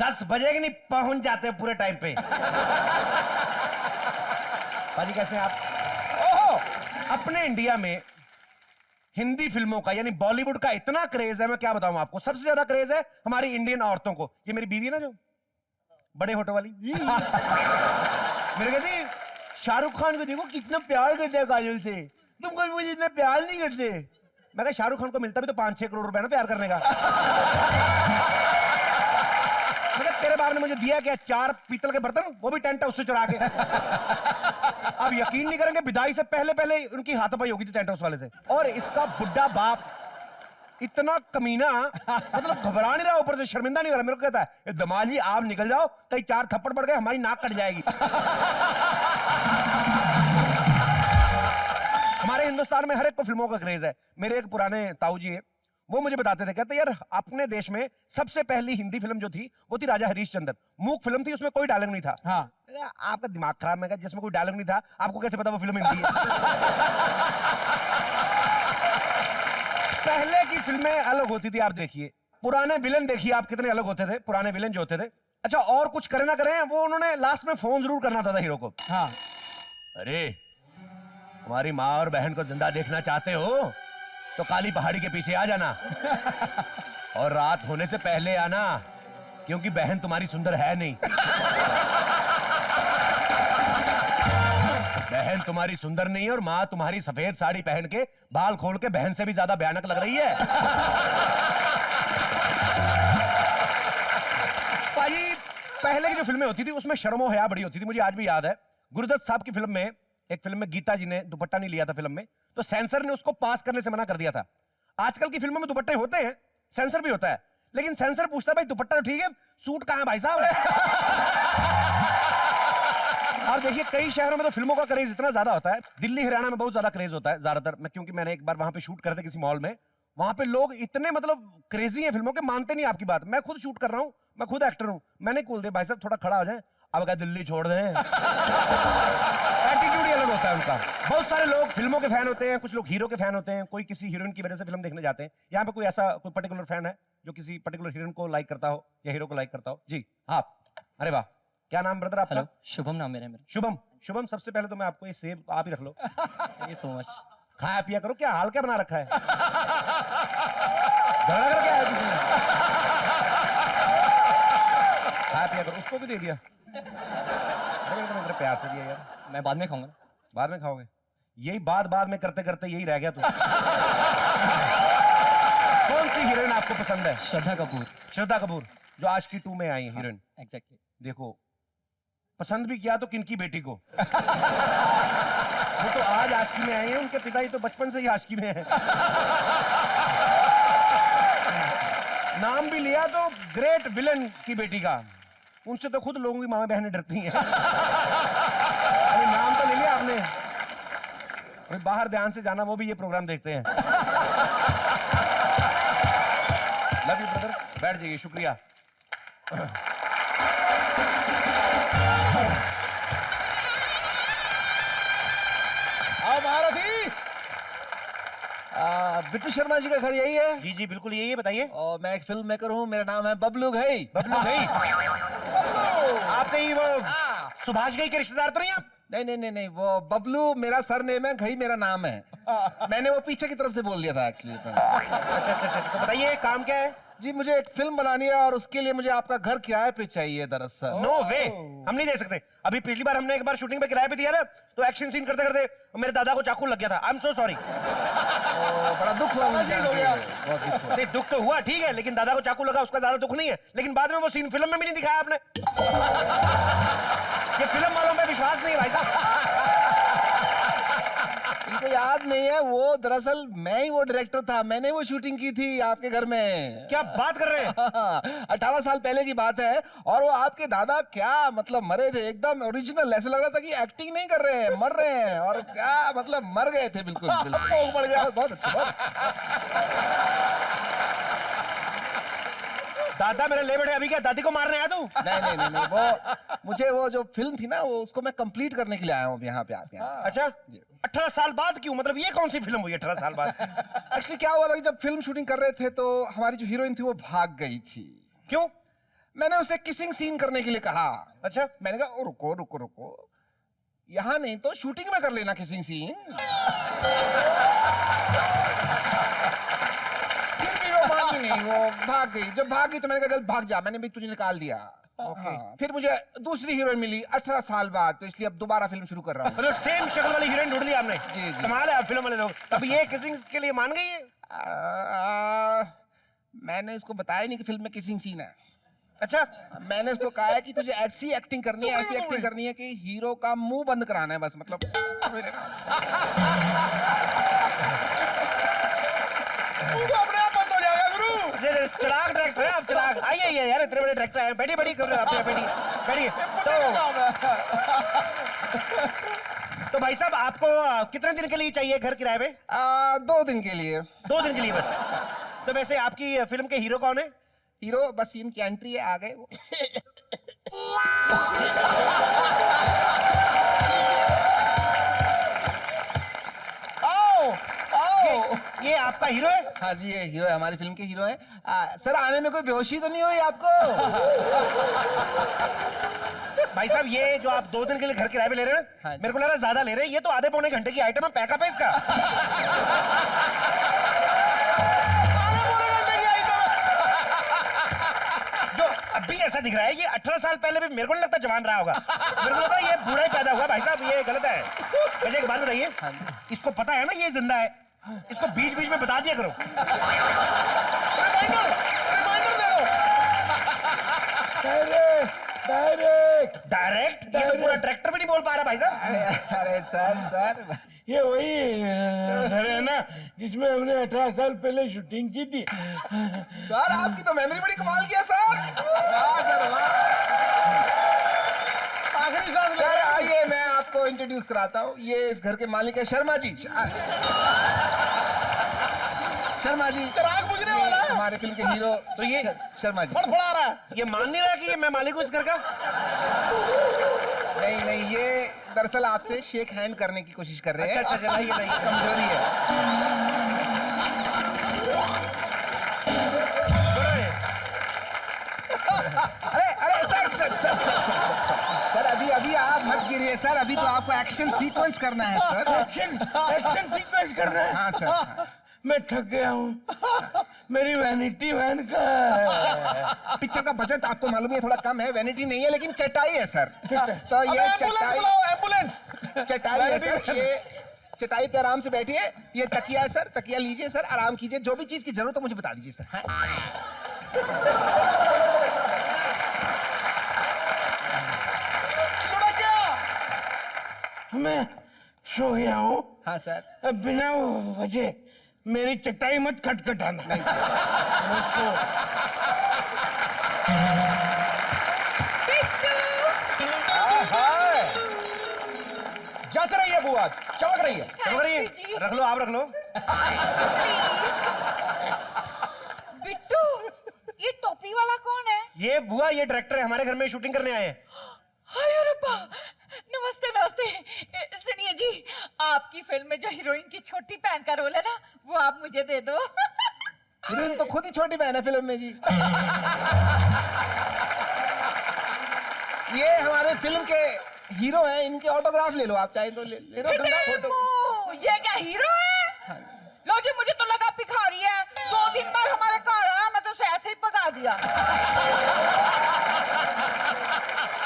10 बजे की नहीं पहुंच जाते पूरे टाइम पे। पाजी कैसे हैं आप? ओहो, अपने इंडिया में हिंदी फिल्मों का यानी बॉलीवुड का इतना क्रेज है, मैं क्या बताऊं आपको। सबसे ज्यादा क्रेज है हमारी इंडियन औरतों को। ये मेरी बीवी है ना जो बड़े होटल वाली, मेरे कहती शाहरुख खान को देखो कितना प्यार करते हैं काजल से, तुम कभी मुझे इतना प्यार नहीं करते। मैं कहा शाहरुख खान को मिलता भी तो 5-6 करोड़ रुपए ना प्यार करने का। मतलब तेरे बाप ने मुझे दिया क्या 4 पीतल के बर्तन, वो भी टेंट हाउस से चुरा के। अब यकीन नहीं करेंगे, विदाई से पहले पहले उनकी हाथापाई होगी थी टेंट हाउस वाले से। और इसका बुड्ढा बाप इतना कमीना, मतलब घबरा नहीं रहा, ऊपर से शर्मिंदा नहीं हो रहा। मेरे को कहता है दमाल जी आप निकल जाओ, कहीं 4 थप्पड़ पड़ गए हमारी नाक कट जाएगी। हमारे हिंदुस्तान में हर एक को फिल्मों का क्रेज है। मेरे एक पुराने ताऊ जी हैं, वो मुझे बताते थे, कहते यार अपने देश में सबसे पहली हिंदी फिल्म जो थी वो थी राजा हरीशचंद्र। मूक फिल्म थी, उसमें कोई डायलॉग नहीं था। हाँ। आपका दिमाग खराब है, जिसमें कोई डायलॉग नहीं था आपको कैसे पता वो फिल्म हिंदी है? पहले की फिल्में अलग होती थी। आप देखिए पुराने विलन, देखिए आप कितने अलग होते थे पुराने विलन जो होते थे। अच्छा, और कुछ करें ना करें, वो उन्होंने लास्ट में फोन जरूर करना था हीरो को। हाँ, अरे हमारी माँ और बहन को जिंदा देखना चाहते हो तो काली पहाड़ी के पीछे आ जाना और रात होने से पहले आना, क्योंकि बहन तुम्हारी सुंदर है नहीं। बहन तुम्हारी सुंदर नहीं है और माँ तुम्हारी सफेद साड़ी पहन के बाल खोल के बहन से भी ज्यादा भयानक लग रही है। भाई पहले की जो फिल्में होती थी उसमें शर्मो हया बड़ी होती थी। मुझे आज भी याद है गुरुदत्त साहब की फिल्म में, एक फिल्म में गीता जी ने दुपट्टा नहीं लिया था फिल्म में, तो सेंसर ने उसको पास करने से मना कर दिया था। आजकल की फिल्मों में दुपट्टे होते हैं, सेंसर भी होता है, लेकिन सेंसर पूछता है भाई दुपट्टा तो ठीक है, सूट कहां है भाई साहब? और देखिए कई शहरों में तो फिल्मों का क्रेज इतना ज्यादा होता है, दिल्ली हरियाणा में बहुत ज्यादा क्रेज होता है ज्यादातर। मैं क्योंकि मैंने एक बार वहां पे शूट कर किसी मॉल में, वहां पे लोग इतने मतलब क्रेजी हैं फिल्मों के, मानते नहीं आपकी बात। मैं खुद शूट कर रहा हूं, मैं खुद एक्टर हूं, मैंने कूल दे भाई साहब थोड़ा खड़ा हो जाए, अब क्या दिल्ली छोड़ दें। एटीट्यूड ही अलग होता है उनका। बहुत सारे लोग फिल्मों के फैन होते हैं, कुछ लोग हीरो के फैन होते हैं, कोई किसी हीरोइन की वजह से फिल्म देखने जाते हैं। यहाँ पे कोई ऐसा कोई पर्टिकुलर फैन है जो किसी पर्टिकुलर हीरोइन को लाइक करता हो या हीरो को लाइक करता हो? जी आप। अरे वाह, क्या नाम ब्रदर आपका? हेलो, शुभम नाम मेरा। शुभम। शुभम, सबसे पहले तो मैं आपको ये सेब आप ही रख लो। Thank you so much. खाया पिया करो। क्या हाल क्या बना रखा है? झगड़ा कर क्या है किसी ने? खाया पिया करो। उसको भी दे दिया? मेरे प्यार से दिया यार। मैं बाद में खाऊंगा। बाद में खाओगे? यही बाद में करते करते यही रह गया तू। कौन सी हीरोइन आपको पसंद है? श्रद्धा कपूर। श्रद्धा कपूर जो आशिकी 2 में आई हीरोइन। एग्जैक्टली। देखो पसंद भी किया तो किनकी बेटी को? वो तो आज आशिकी में आई है, उनके पिता ही तो बचपन से ही आशिकी में है। नाम भी लिया तो ग्रेट विलन की बेटी का, उनसे तो खुद लोगों की माँ बहनें डरती हैं। अरे नाम तो ले लिया आपने। अरे बाहर ध्यान से जाना, वो भी ये प्रोग्राम देखते हैं। लव यू ब्रदर, बैठ जाइए, शुक्रिया। आओ महारथी। बिट्टू शर्मा जी का घर यही है? जी जी बिल्कुल यही है, बताइए। और मैं एक फिल्म मेकर हूँ, मेरा नाम है बबलू घई। बबलू घई? आप कहीं वो सुभाष घई के रिश्तेदार तो नहीं आप? नहीं, वो बबलू मेरा सरनेम है, घई मेरा नाम है। मैंने वो पीछे की तरफ से बोल दिया था एक्चुअली। अच्छा, तो बताइए काम क्या है? जी मुझे एक फिल्म बनानी है और उसके लिए मुझे आपका घर किराए पे चाहिए दरअसल। नो वे, हम नहीं दे सकते। अभी पिछली बार हमने एक बार शूटिंग पे किराए पे दिया था, तो एक्शन सीन करते करते मेरे दादा को चाकू लग गया था। I am so sorry. बड़ा दुख हुआ मुझे। बहुत दुख हुआ। नहीं दुख तो हुआ ठीक है, लेकिन दादा को चाकू लगा उसका ज्यादा दुख नहीं है। लेकिन बाद में वो सीन फिल्म में भी नहीं दिखाया आपने। ये फिल्म वालों पे विश्वास नहीं है भाई साहब। इनको याद नहीं है, वो दरअसल मैं ही वो डायरेक्टर था, मैंने वो शूटिंग की थी आपके घर में। क्या बात कर रहे हैं? 18 साल पहले की बात है। और वो आपके दादा क्या मतलब मरे थे एकदम ओरिजिनल, ऐसे लग रहा था कि एक्टिंग नहीं कर रहे हैं, मर रहे हैं। और क्या मतलब मर गए थे बिल्कुल। बढ़ गया। बहुत अच्छा। दादा मेरे ले बैठे, अभी क्या दादी को मारने आया तू? नहीं, वो मुझे वो जो फिल्म थी ना, वो उसको मैं कंप्लीट करने के लिए आया हूँ यहाँ पे आपके यहाँ। अच्छा 18 साल बाद क्यों? मतलब ये कौन सी फिल्म हुई 18 साल बाद? एक्चुअली क्या हुआ था कि जब फिल्म शूटिंग कर रहे थे तो हमारी जो हीरोइन थी वो भाग गई थी। क्यों? मैंने उसे किसिंग सीन करने के लिए कहा। अच्छा, मैंने कहा "ओ, रुको रुको रुको, यहाँ नहीं तो शूटिंग में कर लेना किसिंग सीन। फिर भी वो मानी नहीं, वो भाग गई। जब भाग गई तो मैंने कहा चल भाग जा, मैंने भी तुझे निकाल दिया। हाँ, फिर मुझे दूसरी हीरोइन मिली 18 साल बाद, तो इसलिए अब दोबारा फिल्म शुरू कर रहा हूँ। मतलब सेम शक्ल वाली हीरोइन ढूंढ ली आपने। जी, जी। कमाल है, आप फिल्म वाले लोग। अब ये किसिंग के लिए मान गई है? मैंने इसको बताया नहीं कि फिल्म में किसिंग सीन है। अच्छा, मैंने उसको कहा है कि तुझे ऐसी एक्टिंग करनी है, ऐसी एक्टिंग करनी है कि हीरो का मुंह बंद कराना है बस, मतलब समझ रहे ना? मुंह तो अपने आप बंद हो जाएगा गुरु। ये चिराग डायरेक्टर है आप, चिराग। आइए आइए यार, इतने बड़े डायरेक्टर हैं। बैठिए बैठिए, बैठिए। तो भाई साहब, आपको कितने दिन के लिए चाहिए घर किराए पे? 2 दिन के लिए। 2 दिन के लिए बस? तो वैसे आपकी फिल्म के हीरो कौन है? हीरो बस इनकी एंट्री है, आ गए वो। ये आपका हीरो है? हाँ जी, ये हीरो है, हमारी फिल्म के हीरो है। सर आने में कोई बेहोशी तो नहीं हुई आपको? भाई साहब, ये जो आप 2 दिन के लिए घर किराए पे ले रहे हैं, हाँ जी। मेरे को लग रहा है ज्यादा ले रहे हैं। ये तो आधे पौने घंटे की आइटम है, पैकअप है इसका। जो अभी ऐसा दिख रहा है, ये 18 साल पहले भी मेरे को नहीं लगता जवान रहा होगा। मेरे को लगता है ये बूढ़ा ही पैदा हुआ। भाई साहब, ये गलत है। वैसे एक बात बताइए, इसको पता है ना ये जिंदा है? इसको बीच बीच में बता दिया करो। डायरेक्ट ये तो पूरा डायरेक्टर भी नहीं बोल पा रहा भाई साहब। अरे सर ये वही घर है ना जिसमें हमने 18 साल पहले शूटिंग की थी। सर आपकी तो मेमोरी बड़ी कमाल की है सर। वाह सर वाह। आखिरी सांस सर, आइए मैं आपको इंट्रोड्यूस कराता हूँ। ये इस घर के मालिक है शर्मा जी। शर्मा जी चिराग बुझने वाला है, हमारे फिल्म के हीरो। तो ये शर्मा जी फड़फड़ा रहा है, ये मान नहीं रहा कि ये मैं मालिक हूँ इस घर का। नहीं, ये दरअसल आपसे शेक हैंड करने की कोशिश कर रहे हैं। अच्छा, लाइए लाइए। कमजोरी है। अरे सर अभी आप मत गिरिए सर, अभी तो आपको एक्शन सीक्वेंस करना है सर। एक्शन सीक्वेंस करना है। हाँ सर। मैं थक गया हूँ, मेरी वैनिटी वैन का है। पिक्चर का बजट आपको मालूम है थोड़ा कम है, वैनिटी नहीं है, लेकिन चटाई है सर। तो ये एम्बुलेंस चटाई है सर। ये चटाई पे आराम से बैठिए। ये तकिया है सर, तकिया लीजिए सर, आराम कीजिए। जो भी चीज की जरूरत हो मुझे बता दीजिए सर। हाँ? मैं सो गया हूँ। हाँ सर। अब बिना वजह मेरी चटाई मत खटखटाना। मैं सो जच रही है बुआ, चमक रही है। चमक रही है? रख लो, आप रख लो। बिट्टू, ये टोपी वाला कौन है? ये बुआ, ये डायरेक्टर है, हमारे घर में शूटिंग करने आए हैं। हाय रब्बा, नमस्ते नमस्ते। सुनिए जी, आपकी फिल्म में जो हीरोइन की छोटी बहन का रोल है ना, वो आप मुझे दे दो। हीरोइन तो खुद ही छोटी बहन है फिल्म में जी। ये हमारे फिल्म के हीरो हैं, इनके ऑटोग्राफ ले लो आप चाहे तो ले लो। ये क्या हीरो है? लो जी, मुझे तो लगा भिखारी है। 2 दिन बाद हमारे घर आया, मैं तो उसे ऐसे ही पका दिया।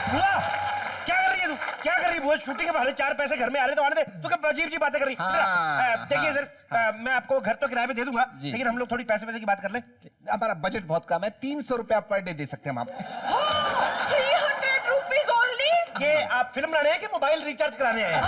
बुआ, क्या कर रही है तू? क्या कर रही है बुआ? शूटिंग के बहाने 4 पैसे घर में आ रहे तो आने दे। तू क्या अजीब सी बातें कर रही है? देखिए सर, मैं आपको घर तो किराए पे दे दूंगा, लेकिन हम लोग थोड़ी पैसे की बात कर लें। हमारा बजट बहुत कम है, 300 रुपया पर डे दे सकते हैं हम आपको। 300 रुपीज ओनली? ये आप फिल्म बनाने हैं कि मोबाइल रिचार्ज कराने आए हैं?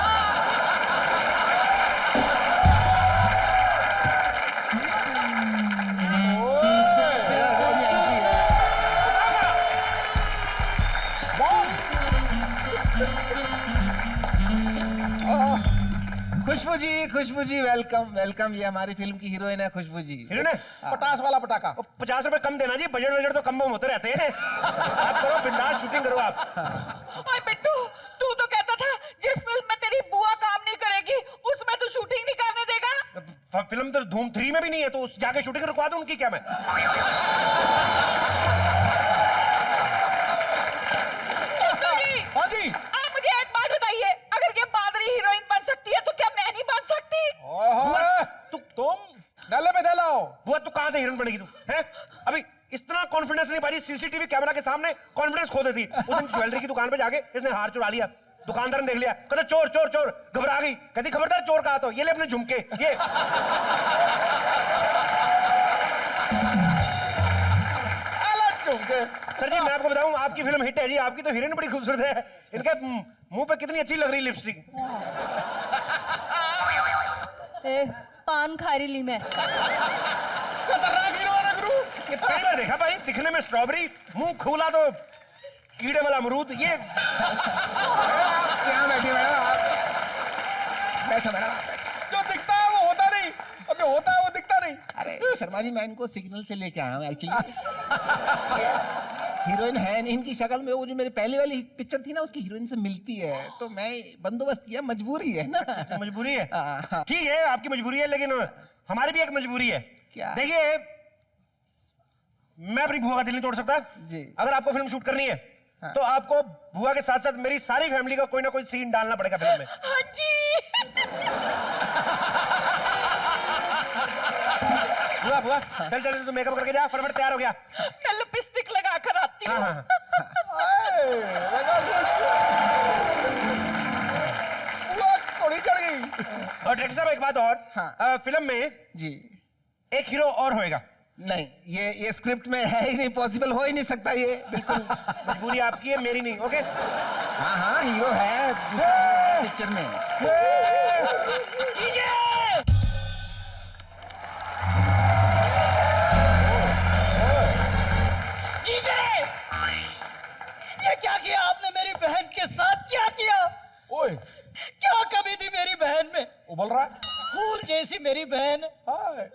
खुशबू जी वेलकम वेलकम। ये हमारी फिल्म की हीरोइन है खुशबू जी। हीरोइन है? पटास वाला पटाखा। 50 रुपए कम देना जी, बजट तो कम होते रहते हैं। आप करो, बिंदास शूटिंग करो आप। ओए बिट्टू, तू तो कहता था जिस फिल्म में तेरी बुआ काम नहीं करेगी उसमें तू शूटिंग नहीं करने देगा। फिल्म तो धूम 3 में भी नहीं है, तो जाके शूटिंग रुकवा दूं उनकी क्या मैं? कहां से हीरोइन बनेगी तू? हैं? अभी इतना कॉन्फिडेंस नहीं पाई, सीसीटीवी कैमरा के सामने कॉन्फिडेंस खो देती। उस दिन ज्वेलरी की दुकान पे जाके इसने हार चुरा लिया, दुकानदार ने देख लिया, कहता चोर चोर चोर, घबरा गई, कहती खबरदार चोर कहा तो ये ले अपने झुमके ये। सर जी मैं आपको बताऊं, आपकी फिल्म हिट है जी, आपकी तो हीरोइन बड़ी खूबसूरत है, इनके मुंह पे कितनी अच्छी लग रही लिपस्टिक। पान खा रही ली मैं। खतरनाक हीरो है ना गुरु। ये पहली बार देखा भाई, दिखने में स्ट्रॉबेरी, मुंह खोला तो कीड़े वाला अमरूद। ये यहाँ बैठिए मैडम, आप बैठो मैडम, आप बैठो। जो दिखता है वो होता नहीं, और जो होता है वो दिखता नहीं। अरे शर्मा जी, मैं इनको सिग्नल से लेके आया हूँ एक्चुअली। हीरोइन है नहीं इनकी शक्ल में, वो जो मेरी पहली वाली पिक्चर थी ना उसकी हीरोइन से मिलती है, तो मैं बंदोबस्त किया, मजबूरी है ना। मजबूरी है, हाँ। ठीक है आपकी मजबूरी है, लेकिन हमारी भी एक मजबूरी है। क्या? देखिए मैं अपनी बुआ का दिल नहीं तोड़ सकता जी। अगर आपको फिल्म शूट करनी है हाँ। तो आपको बुआ के साथ साथ मेरी सारी फैमिली का कोई ना कोई सीन डालना पड़ेगा फिल्म में। हाँ जी। बुआ बुआ चल चल तू मेकअप करके जा, फटाफट तैयार हो गया। मैं लिपस्टिक लगा कर आती हाँ हूँ। हाँ घोड़ी चढ़ गई। और डायरेक्टर साहब एक बात और, हाँ। फिल्म में जी एक हीरो और होएगा। नहीं, ये स्क्रिप्ट में है ही नहीं, पॉसिबल हो ही नहीं सकता ये, बिल्कुल। मजबूरी आपकी है, मेरी नहीं। ओके हाँ हाँ, हीरो है पिक्चर में। जीजे, ये क्या किया आपने मेरी बहन के साथ? क्या किया? ओए क्या कमी थी मेरी बहन में? उबल रहा है। फूल जैसी मेरी बहन, हाय।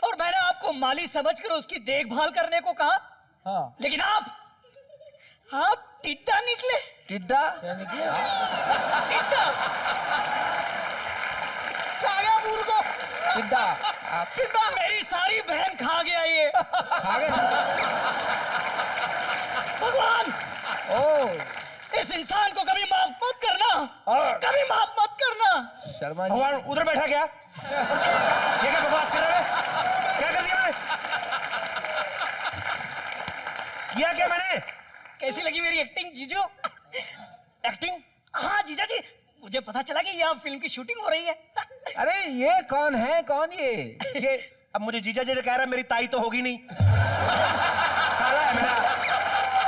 और मैंने आपको माली समझकर उसकी देखभाल करने को कहा, हाँ। लेकिन आप टिड्डा निकले। टिड्डा? टिड्डा। खा गया फूल को। टिड्डा? टिड्डा मेरी सारी बहन खा गया ये। खा गए? भगवान, ओ इस इंसान को कभी माफ मत करना, कभी माफ मत करना। शर्मा जी, भगवान उधर बैठा क्या? ये क्या बकवास कर रहे हो? क्या कर दिया मैंने? किया क्या मैंने? कैसी लगी मेरी एक्टिंग जीजू? एक्टिंग? हाँ जीजा जी, मुझे पता चला कि यहाँ फिल्म की शूटिंग हो रही है। अरे ये कौन है, कौन ये? ये अब मुझे जीजा जी ने कह रहा है, मेरी ताई तो होगी नहीं।